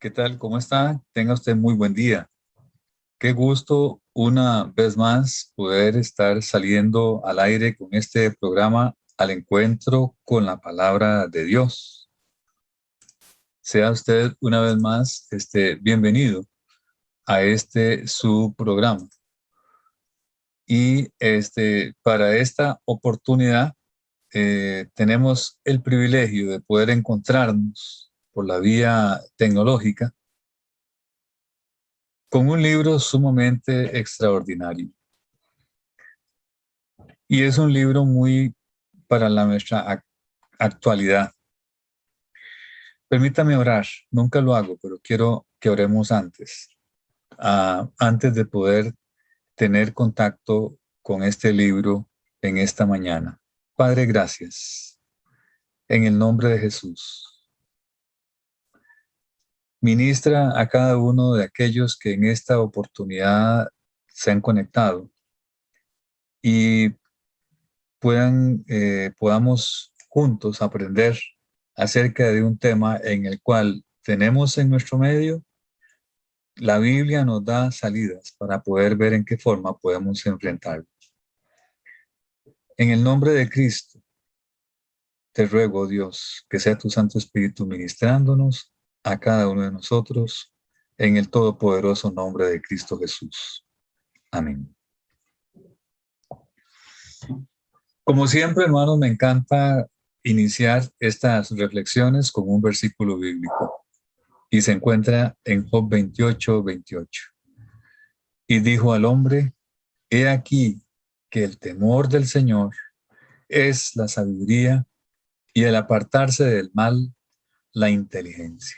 ¿Qué tal? ¿Cómo está? Tenga usted muy buen día. Qué gusto una vez más poder estar saliendo al aire con este programa Al Encuentro con la Palabra de Dios. Sea usted una vez más bienvenido a su programa. Y para esta oportunidad tenemos el privilegio de poder encontrarnos por la vía tecnológica con un libro sumamente extraordinario. Y es un libro muy para nuestra actualidad. Permítame orar, nunca lo hago, pero quiero que oremos antes de poder tener contacto con este libro en esta mañana. Padre, gracias. En el nombre de Jesús. Ministra a cada uno de aquellos que en esta oportunidad se han conectado y podamos juntos aprender acerca de un tema en el cual tenemos en nuestro medio. La Biblia nos da salidas para poder ver en qué forma podemos enfrentarlo. En el nombre de Cristo, te ruego, Dios, que sea tu Santo Espíritu ministrándonos a cada uno de nosotros en el todopoderoso nombre de Cristo Jesús. Amén. Como siempre, hermanos, me encanta iniciar estas reflexiones con un versículo bíblico y se encuentra en Job 28:28. Y dijo al hombre: he aquí que el temor del Señor es la sabiduría y el apartarse del mal, la inteligencia.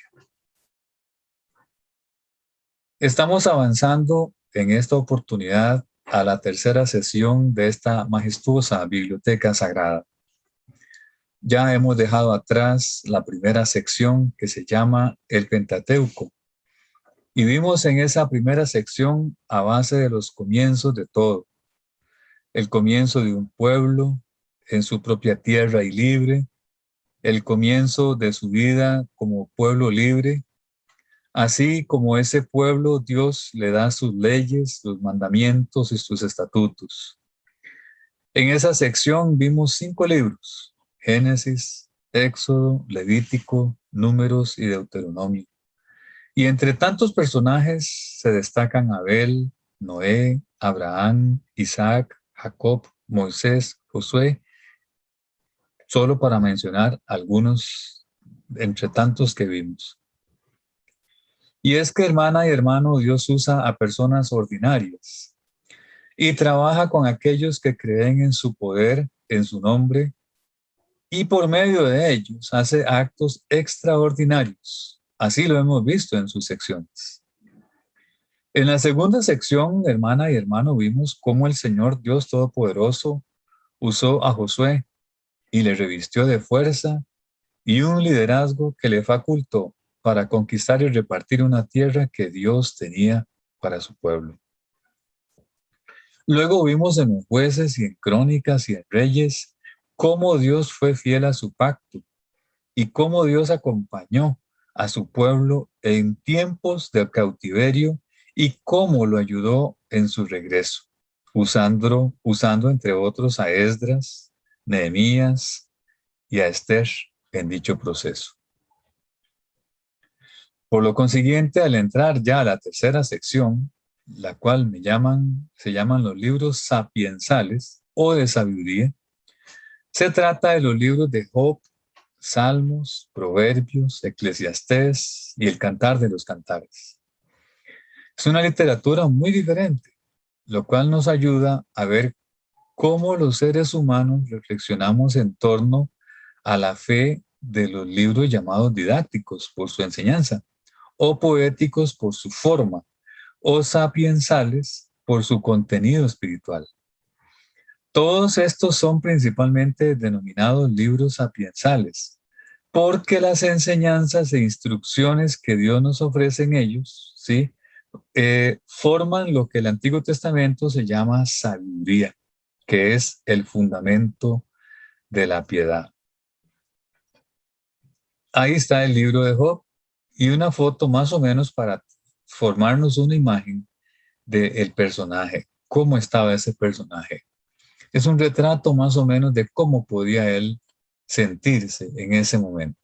Estamos avanzando en esta oportunidad a la tercera sesión de esta majestuosa biblioteca sagrada. Ya hemos dejado atrás la primera sección que se llama el Pentateuco. Y vimos en esa primera sección a base de los comienzos de todo. El comienzo de un pueblo en su propia tierra y libre, el comienzo de su vida como pueblo libre, así como ese pueblo Dios le da sus leyes, sus mandamientos y sus estatutos. En esa sección vimos 5 libros: Génesis, Éxodo, Levítico, Números y Deuteronomio. Y entre tantos personajes se destacan Abel, Noé, Abraham, Isaac, Jacob, Moisés, Josué, solo para mencionar algunos entre tantos que vimos. Y es que, hermana y hermano, Dios usa a personas ordinarias y trabaja con aquellos que creen en su poder, en su nombre, y por medio de ellos hace actos extraordinarios. Así lo hemos visto en sus secciones. En la segunda sección, hermana y hermano, vimos cómo el Señor Dios Todopoderoso usó a Josué y le revistió de fuerza y un liderazgo que le facultó para conquistar y repartir una tierra que Dios tenía para su pueblo. Luego vimos en los jueces y en crónicas y en reyes cómo Dios fue fiel a su pacto y cómo Dios acompañó a su pueblo en tiempos de cautiverio y cómo lo ayudó en su regreso, usando entre otros a Esdras, Nehemías y a Esther en dicho proceso. Por lo consiguiente, al entrar ya a la tercera sección, la cual se llaman los libros sapiensales o de sabiduría, se trata de los libros de Job, Salmos, Proverbios, Eclesiastés y el Cantar de los Cantares. Es una literatura muy diferente, lo cual nos ayuda a ver cómo los seres humanos reflexionamos en torno a la fe de los libros llamados didácticos por su enseñanza, o poéticos por su forma, o sapiensales por su contenido espiritual. Todos estos son principalmente denominados libros sapiensales, porque las enseñanzas e instrucciones que Dios nos ofrece en ellos, ¿sí? Forman lo que el Antiguo Testamento se llama sabiduría, que es el fundamento de la piedad. Ahí está el libro de Job y una foto más o menos para formarnos una imagen del personaje, cómo estaba ese personaje. Es un retrato más o menos de cómo podía él sentirse en ese momento.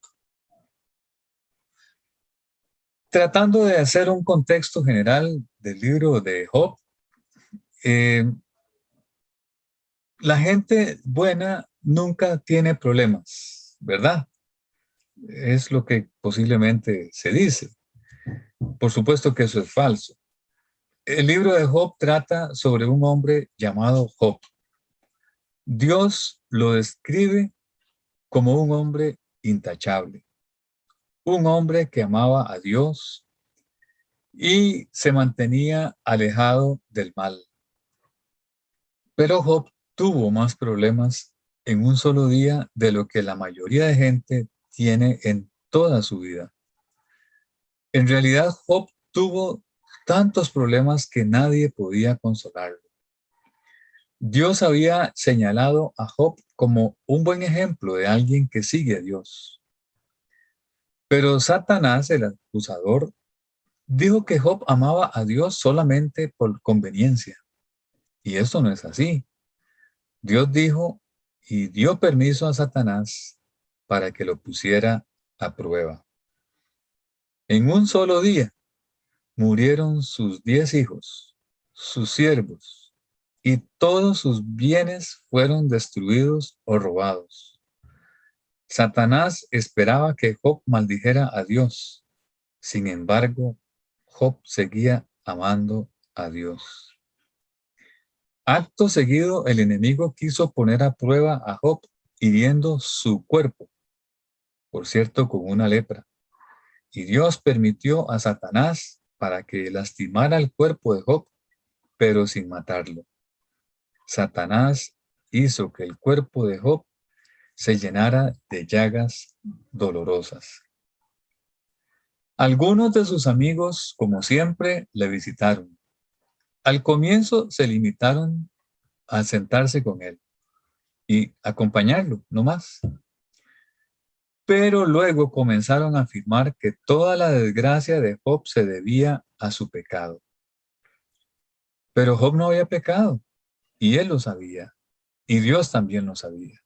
Tratando de hacer un contexto general del libro de Job, la gente buena nunca tiene problemas, ¿verdad? Es lo que posiblemente se dice. Por supuesto que eso es falso. El libro de Job trata sobre un hombre llamado Job. Dios lo describe como un hombre intachable, un hombre que amaba a Dios y se mantenía alejado del mal. Pero Job tuvo más problemas en un solo día de lo que la mayoría de gente tiene en toda su vida. En realidad, Job tuvo tantos problemas que nadie podía consolarlo. Dios había señalado a Job como un buen ejemplo de alguien que sigue a Dios. Pero Satanás, el acusador, dijo que Job amaba a Dios solamente por conveniencia. Y eso no es así. Dios dijo y dio permiso a Satanás para que lo pusiera a prueba. En un solo día murieron sus 10 hijos, sus siervos, y todos sus bienes fueron destruidos o robados. Satanás esperaba que Job maldijera a Dios. Sin embargo, Job seguía amando a Dios. Acto seguido, el enemigo quiso poner a prueba a Job, hiriendo su cuerpo, por cierto, con una lepra. Y Dios permitió a Satanás para que lastimara el cuerpo de Job, pero sin matarlo. Satanás hizo que el cuerpo de Job se llenara de llagas dolorosas. Algunos de sus amigos, como siempre, le visitaron. Al comienzo se limitaron a sentarse con él y acompañarlo, no más. Pero luego comenzaron a afirmar que toda la desgracia de Job se debía a su pecado. Pero Job no había pecado y él lo sabía y Dios también lo sabía.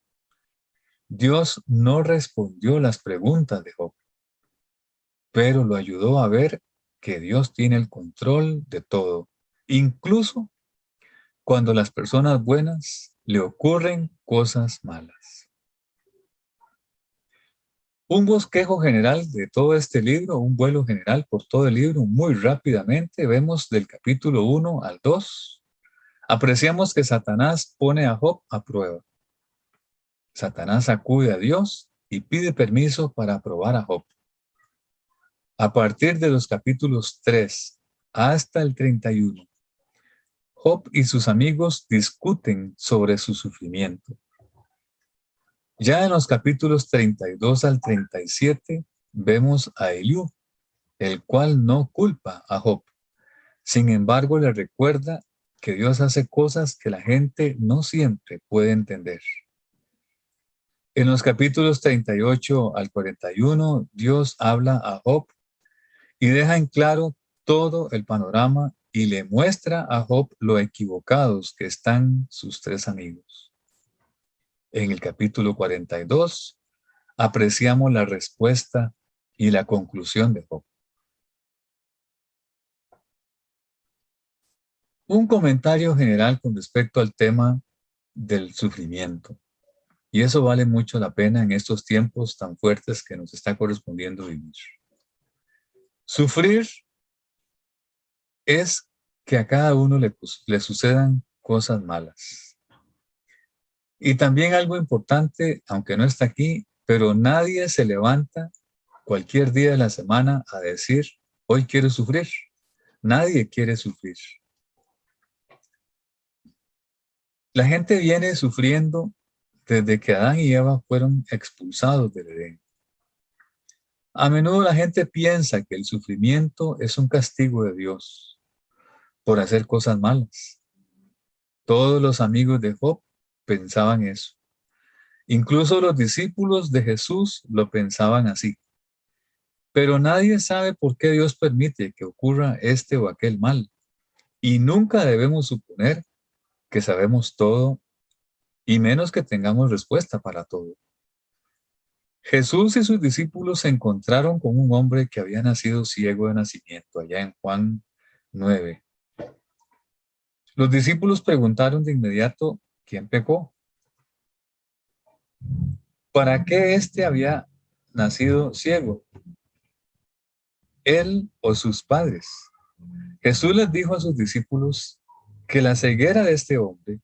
Dios no respondió las preguntas de Job, pero lo ayudó a ver que Dios tiene el control de todo, incluso cuando las personas buenas le ocurren cosas malas. Un bosquejo general de todo este libro, un vuelo general por todo el libro, muy rápidamente, vemos del capítulo 1 al 2, apreciamos que Satanás pone a Job a prueba. Satanás acude a Dios y pide permiso para probar a Job. A partir de los capítulos 3 hasta el 31, Job y sus amigos discuten sobre su sufrimiento. Ya en los capítulos 32 al 37 vemos a Eliú, el cual no culpa a Job. Sin embargo, le recuerda que Dios hace cosas que la gente no siempre puede entender. En los capítulos 38 al 41, Dios habla a Job y deja en claro todo el panorama y le muestra a Job lo equivocados que están sus tres amigos. En el capítulo 42, apreciamos la respuesta y la conclusión de Job. Un comentario general con respecto al tema del sufrimiento. Y eso vale mucho la pena en estos tiempos tan fuertes que nos está correspondiendo vivir. Sufrir es que a cada uno le sucedan cosas malas. Y también algo importante, aunque no está aquí, pero nadie se levanta cualquier día de la semana a decir, hoy quiero sufrir. Nadie quiere sufrir. La gente viene sufriendo desde que Adán y Eva fueron expulsados del Edén. A menudo la gente piensa que el sufrimiento es un castigo de Dios por hacer cosas malas. Todos los amigos de Job pensaban eso. Incluso los discípulos de Jesús lo pensaban así. Pero nadie sabe por qué Dios permite que ocurra este o aquel mal. Y nunca debemos suponer que sabemos todo y menos que tengamos respuesta para todo. Jesús y sus discípulos se encontraron con un hombre que había nacido ciego de nacimiento, allá en Juan 9. Los discípulos preguntaron de inmediato, ¿quién pecó? ¿Para qué éste había nacido ciego? ¿Él o sus padres? Jesús les dijo a sus discípulos que la ceguera de este hombre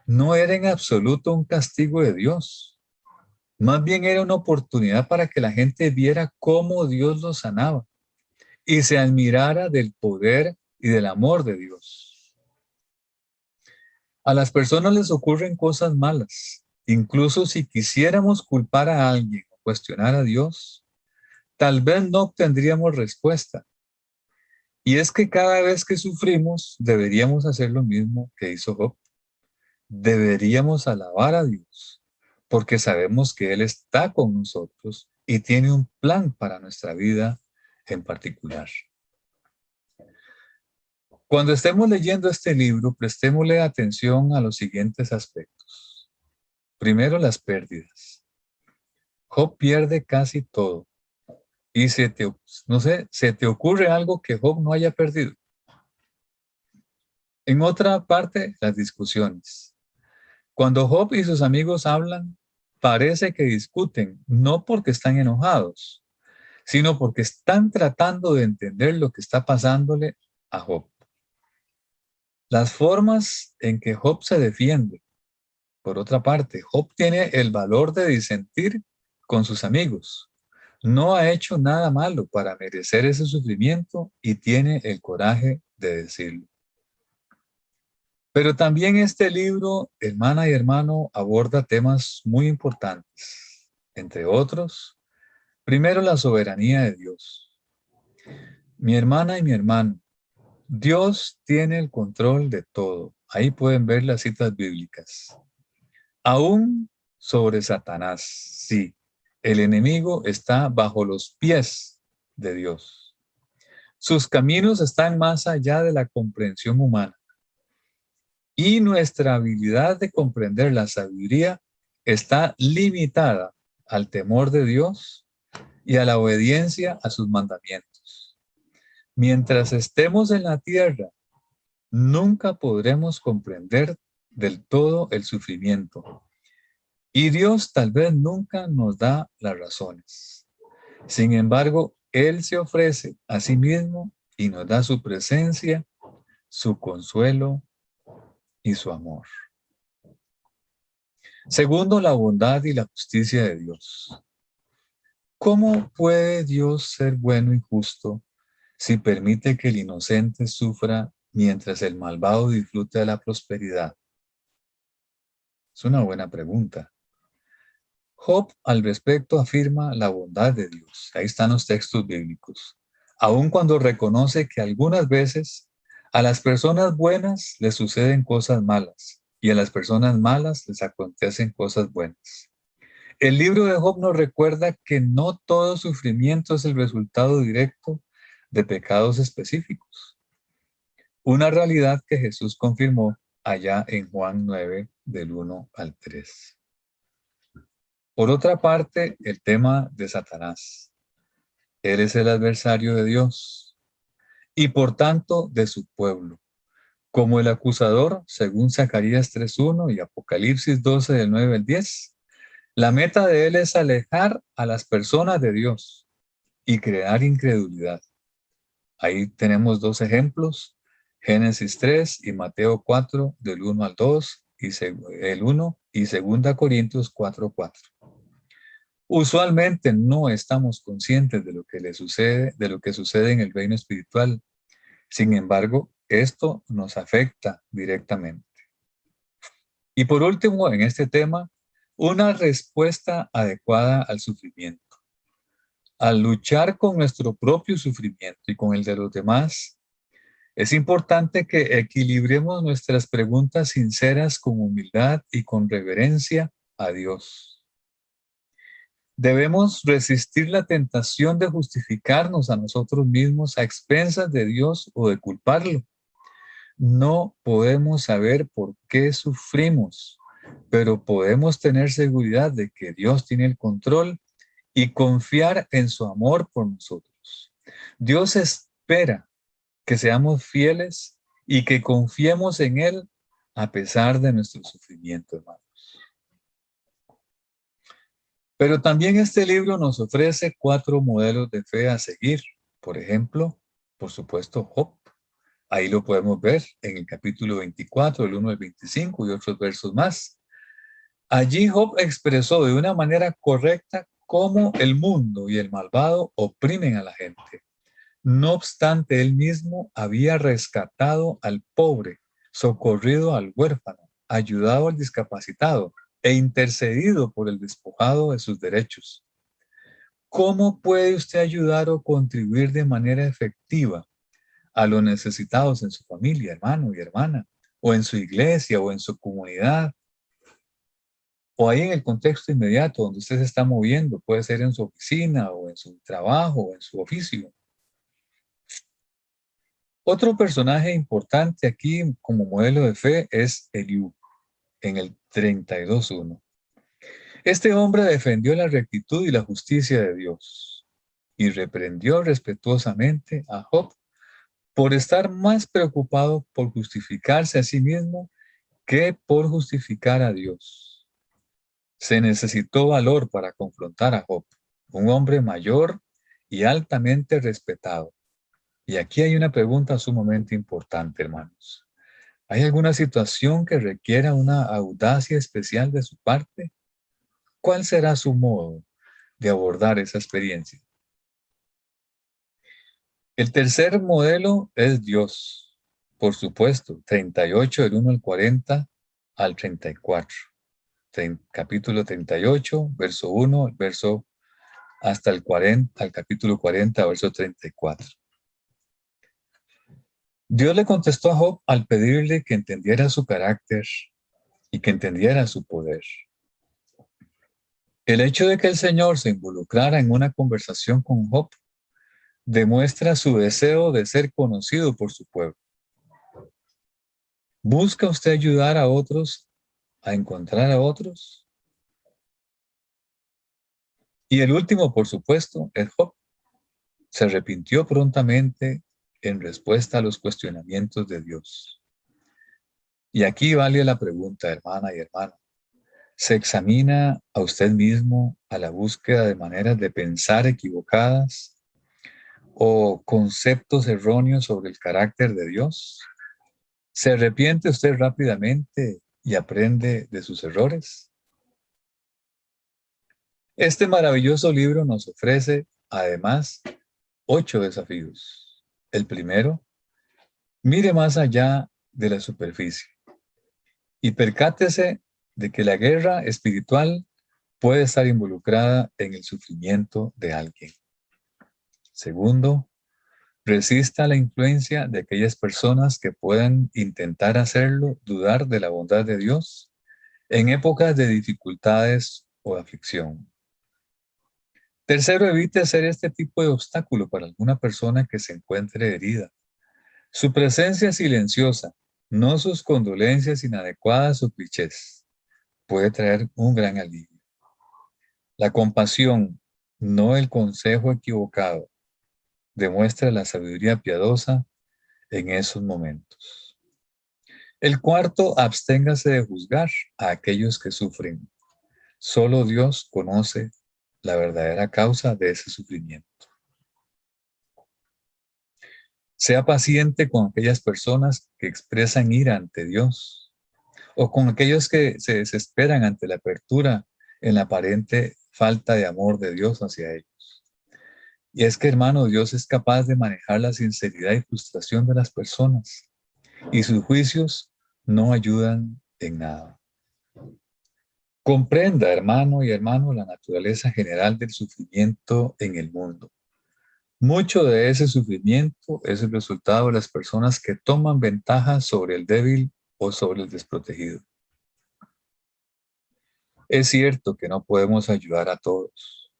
no era en absoluto un castigo de Dios. Más bien era una oportunidad para que la gente viera cómo Dios los sanaba y se admirara del poder y del amor de Dios. A las personas les ocurren cosas malas. Incluso si quisiéramos culpar a alguien o cuestionar a Dios, tal vez no obtendríamos respuesta. Y es que cada vez que sufrimos, deberíamos hacer lo mismo que hizo Job. Deberíamos alabar a Dios, porque sabemos que Él está con nosotros y tiene un plan para nuestra vida en particular. Cuando estemos leyendo este libro, prestémosle atención a los siguientes aspectos. Primero, las pérdidas. Job pierde casi todo. Y se te ocurre algo que Job no haya perdido. En otra parte, las discusiones. Cuando Job y sus amigos hablan, parece que discuten, no porque están enojados, sino porque están tratando de entender lo que está pasándole a Job. Las formas en que Job se defiende. Por otra parte, Job tiene el valor de disentir con sus amigos. No ha hecho nada malo para merecer ese sufrimiento y tiene el coraje de decirlo. Pero también este libro, hermana y hermano, aborda temas muy importantes. Entre otros, primero la soberanía de Dios. Mi hermana y mi hermano, Dios tiene el control de todo. Ahí pueden ver las citas bíblicas. Aún sobre Satanás, sí. El enemigo está bajo los pies de Dios. Sus caminos están más allá de la comprensión humana. Y nuestra habilidad de comprender la sabiduría está limitada al temor de Dios y a la obediencia a sus mandamientos. Mientras estemos en la tierra, nunca podremos comprender del todo el sufrimiento. Y Dios tal vez nunca nos da las razones. Sin embargo, Él se ofrece a sí mismo y nos da su presencia, su consuelo y su amor. Segundo, la bondad y la justicia de Dios. ¿Cómo puede Dios ser bueno y justo si permite que el inocente sufra mientras el malvado disfruta de la prosperidad? Es una buena pregunta. Job al respecto afirma la bondad de Dios. Ahí están los textos bíblicos. Aun cuando reconoce que algunas veces a las personas buenas les suceden cosas malas y a las personas malas les acontecen cosas buenas. El libro de Job nos recuerda que no todo sufrimiento es el resultado directo de pecados específicos. Una realidad que Jesús confirmó allá en Juan 9, del 1 al 3. Por otra parte, el tema de Satanás. Él es el adversario de Dios y por tanto de su pueblo. Como el acusador, según Zacarías 3:1 y Apocalipsis 12, del 9 al 10, la meta de él es alejar a las personas de Dios y crear incredulidad. Ahí tenemos dos ejemplos, Génesis 3 y Mateo 4, del 1 al 2, y el 1 y 2 Corintios 4:4. Usualmente no estamos conscientes de lo que le sucede, de lo que sucede en el reino espiritual. Sin embargo, esto nos afecta directamente. Y por último, en este tema, una respuesta adecuada al sufrimiento. Al luchar con nuestro propio sufrimiento y con el de los demás, es importante que equilibremos nuestras preguntas sinceras con humildad y con reverencia a Dios. Debemos resistir la tentación de justificarnos a nosotros mismos a expensas de Dios o de culparlo. No podemos saber por qué sufrimos, pero podemos tener seguridad de que Dios tiene el control y confiar en su amor por nosotros. Dios espera que seamos fieles y que confiemos en Él a pesar de nuestro sufrimiento, hermanos. Pero también este libro nos ofrece 4 modelos de fe a seguir. Por ejemplo, por supuesto, Job. Ahí lo podemos ver en el capítulo 24, el 1 al 25 y otros versos más. Allí Job expresó de una manera correcta cómo el mundo y el malvado oprimen a la gente. No obstante, él mismo había rescatado al pobre, socorrido al huérfano, ayudado al discapacitado e intercedido por el despojado de sus derechos. ¿Cómo puede usted ayudar o contribuir de manera efectiva a los necesitados en su familia, hermano y hermana, o en su iglesia, o en su comunidad, o ahí en el contexto inmediato donde usted se está moviendo? Puede ser en su oficina, o en su trabajo, o en su oficio. Otro personaje importante aquí como modelo de fe es Eliú, en el 32:1. Este hombre defendió la rectitud y la justicia de Dios y reprendió respetuosamente a Job por estar más preocupado por justificarse a sí mismo que por justificar a Dios. Se necesitó valor para confrontar a Job, un hombre mayor y altamente respetado. Y aquí hay una pregunta sumamente importante, hermanos. ¿Hay alguna situación que requiera una audacia especial de su parte? ¿Cuál será su modo de abordar esa experiencia? El tercer modelo es Dios, por supuesto, 38 del 1 al 40 al 34. Capítulo 38, verso 1, verso hasta el 40, al capítulo 40, verso 34. Dios le contestó a Job al pedirle que entendiera su carácter y que entendiera su poder. El hecho de que el Señor se involucrara en una conversación con Job demuestra su deseo de ser conocido por su pueblo. ¿Busca usted ayudar a otros a encontrar a otros? Y el último, por supuesto, es Job. Se arrepintió prontamente en respuesta a los cuestionamientos de Dios. Y aquí vale la pregunta, hermana y hermano. ¿Se examina a usted mismo a la búsqueda de maneras de pensar equivocadas o conceptos erróneos sobre el carácter de Dios? ¿Se arrepiente usted rápidamente y aprende de sus errores? Este maravilloso libro nos ofrece, además, 8 desafíos. El primero, mire más allá de la superficie y percátese de que la guerra espiritual puede estar involucrada en el sufrimiento de alguien. Segundo, resista la influencia de aquellas personas que puedan intentar hacerlo dudar de la bondad de Dios en épocas de dificultades o aflicción. Tercero, evite ser este tipo de obstáculo para alguna persona que se encuentre herida. Su presencia silenciosa, no sus condolencias inadecuadas o clichés, puede traer un gran alivio. La compasión, no el consejo equivocado, demuestra la sabiduría piadosa en esos momentos. El cuarto, absténgase de juzgar a aquellos que sufren. Solo Dios conoce la verdadera causa de ese sufrimiento. Sea paciente con aquellas personas que expresan ira ante Dios o con aquellos que se desesperan ante la apertura en la aparente falta de amor de Dios hacia ellos. Y es que, hermano, Dios es capaz de manejar la sinceridad y frustración de las personas y sus juicios no ayudan en nada. Comprenda, hermano y hermano, la naturaleza general del sufrimiento en el mundo. Mucho de ese sufrimiento es el resultado de las personas que toman ventaja sobre el débil o sobre el desprotegido. Es cierto que no podemos ayudar a todos.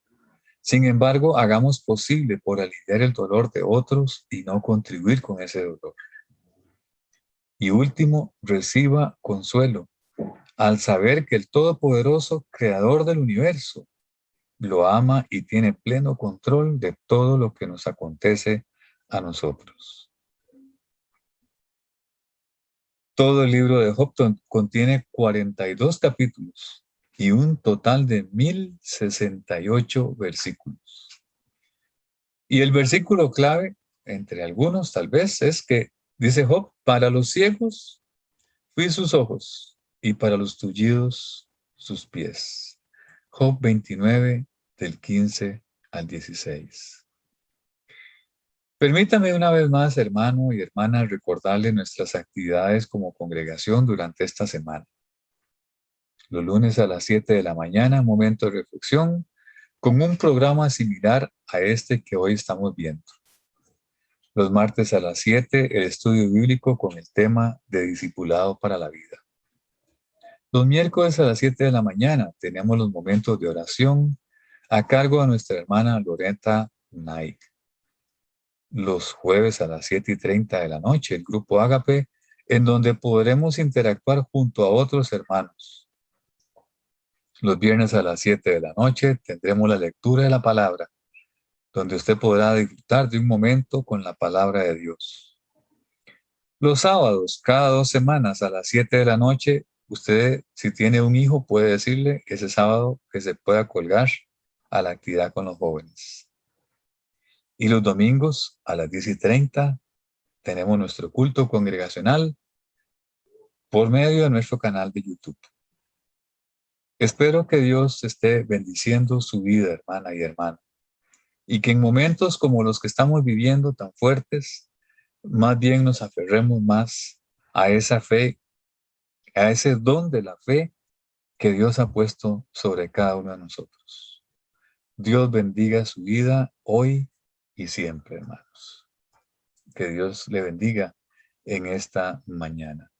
Sin embargo, hagamos posible por aliviar el dolor de otros y no contribuir con ese dolor. Y último, reciba consuelo al saber que el Todopoderoso, Creador del universo, lo ama y tiene pleno control de todo lo que nos acontece a nosotros. Todo el libro de Job contiene 42 capítulos y un total de 1068 versículos. Y el versículo clave, entre algunos tal vez, es que dice Job: para los ciegos fui sus ojos y para los tullidos sus pies. Job 29, del 15 al 16. Permítame una vez más, hermano y hermana, recordarle nuestras actividades como congregación durante esta semana. Los lunes a las 7 de la mañana, momento de reflexión, con un programa similar a este que hoy estamos viendo. Los martes a las 7, el estudio bíblico con el tema de discipulado para la vida. Los miércoles a las 7 de la mañana tenemos los momentos de oración a cargo de nuestra hermana Loreta Naik. Los jueves a las 7:30 de la noche, el grupo Ágape, en donde podremos interactuar junto a otros hermanos. Los viernes a las 7 de la noche tendremos la lectura de la palabra, donde usted podrá disfrutar de un momento con la palabra de Dios. Los sábados, cada 2 semanas a las 7 de la noche, usted, si tiene un hijo, puede decirle ese sábado que se pueda colgar a la actividad con los jóvenes. Y los domingos a las 10:30 tenemos nuestro culto congregacional por medio de nuestro canal de YouTube. Espero que Dios esté bendiciendo su vida, hermana y hermano, y que en momentos como los que estamos viviendo tan fuertes, más bien nos aferremos más a esa fe, a ese don de la fe que Dios ha puesto sobre cada uno de nosotros. Dios bendiga su vida hoy y siempre, hermanos. Que Dios le bendiga en esta mañana.